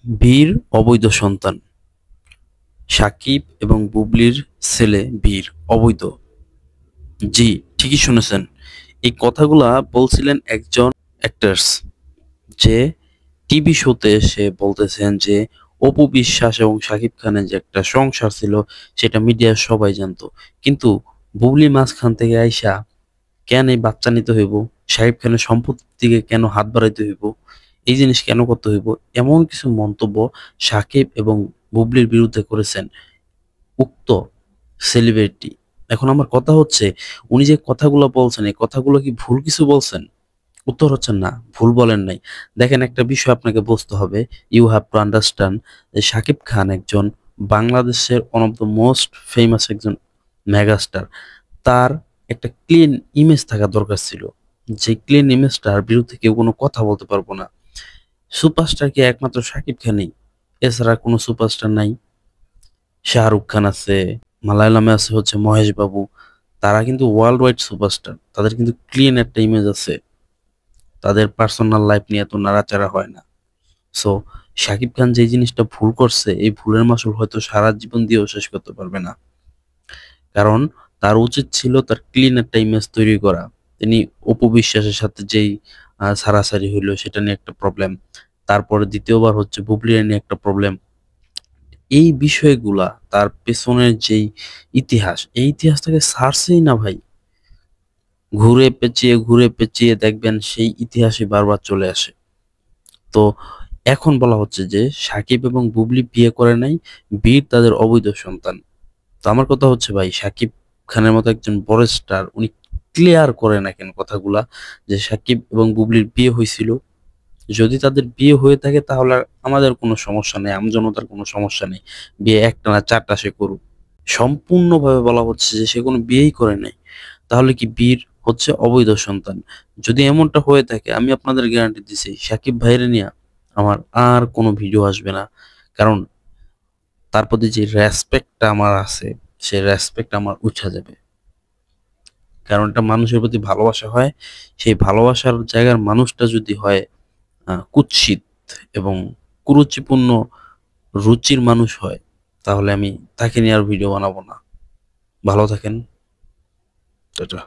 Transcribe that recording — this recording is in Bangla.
বীর অবৈধ সন্তান। সাকিব এবং বুবলির ছেলে বীর অবৈধ। জি, ঠিকই শুনেছেন। এই কথাগুলা বলছিলেন একজন অ্যাক্টরস, যে টিভি শোতে এসে বলতেছেন যে অপু বিশ্বাস এবং শাকিব খানের যে একটা সংসার ছিল সেটা মিডিয়ার সবাই জানতো, কিন্তু বুবলি মাঝখান থেকে আইসা কেন এই বাচ্চা নিতে হইব, শাকিব খানের সম্পত্তির দিকে কেন হাত বাড়াইতে হইব, এই জিনিস কেন করতে হইব, এমন কিছু মন্তব্য সাকিব এবং বুবলির বিরুদ্ধে করেছেন উক্ত সেলিব্রিটি। এখন আমার কথা হচ্ছে, উনি যে কথাগুলো বলছেন এই কথাগুলো কি ভুল কিছু বলছেন? উত্তর হচ্ছে না, ভুল বলেন নাই। দেখেন, একটা বিষয় আপনাকে বুঝতে হবে, ইউ হ্যাভ টু আন্ডারস্ট্যান্ড যে শাকিব খান একজন বাংলাদেশের one of the most famous একজন মেগাস্টার। তার একটা ক্লিন ইমেজ থাকা দরকার ছিল, যে ক্লিন ইমেজটার বিরুদ্ধে কেউ কোনো কথা বলতে পারবো না। সুপারস্টার কি একমাত্র শাকিব খানই? এছাড়া কোনো সুপারস্টার নাই। শাহরুখ খান আছে, মালায়ালামে আছে হচ্ছে মহেশ বাবু। তারা কিন্তু ওয়ার্ল্ড ওয়াইড সুপারস্টার, তাদের কিন্তু ক্লিন একটা ইমেজ আছে, তাদের পার্সোনাল লাইফ নিয়ে এত নাড়াচাড়া হয় না। সো শাকিব খান যে জিনিসটা ভুল করছে, এই ভুলের মাসুল হয়তো সারা জীবন দিয়েও শেষ করতে পারবে না। কারণ তার উচিত ছিল তার ক্লিন একটা ইমেজ তৈরি করা। তিনি অপু বিশ্বাসের সাথে যেই ছাড়াছাড়ি হইলো সেটা নিয়ে একটা প্রবলেম, তারপরে দ্বিতীয়বার হচ্ছে বুবলির নিয়ে একটা প্রবলেম। এই বিষয়গুলা, তার পেছনের যেই ইতিহাস, এই ইতিহাসটাকে ছাড়ছেই না ভাই। ঘুরে পেঁচিয়ে দেখবেন সেই ইতিহাসই বারবার চলে আসে। তো এখন বলা হচ্ছে যে সাকিব এবং বুবলি বিয়ে করে নাই, বীর তাদের অবৈধ সন্তান। তো আমার কথা হচ্ছে ভাই, সাকিব খানের মতো একজন বড় স্টার, উনি ক্লিয়ার করে না কেন কথাগুলা যে সাকিব এবং বুবলির বিয়ে হয়েছিল? যদি তাদের বিয়ে হয়ে থাকে তাহলে আর আমাদের কোনো সমস্যা নেই, আমজনতার কোনো সমস্যা নেই, বিয়ে একটানা চারটা সে করুক। সম্পূর্ণভাবে বলা হচ্ছে যে সে কোনো বিয়েই করে নাই, তাহলে কি বীর হচ্ছে অবৈধ সন্তান? যদি এমনটা হয়ে থাকে, আমি আপনাদের গ্যারান্টি দিচ্ছি সাকিব ভাইরে নিয়ে আমার আর কোনো ভিডিও আসবে না। কারণ তার প্রতি যে রেসপেক্টটা আমার আছে, সেই রেসপেক্ট আমার উঠে যাবে। কারণ এটা মানুষের প্রতি ভালোবাসা হয়, সেই ভালোবাসার জায়গার মানুষটা যদি হয় কুৎসিত এবং কুরুচিপূর্ণ রুচির মানুষ হয়, তাহলে আমি তাকে নিয়ে আর ভিডিও বানাবো না। ভালো থাকেন। টাটা।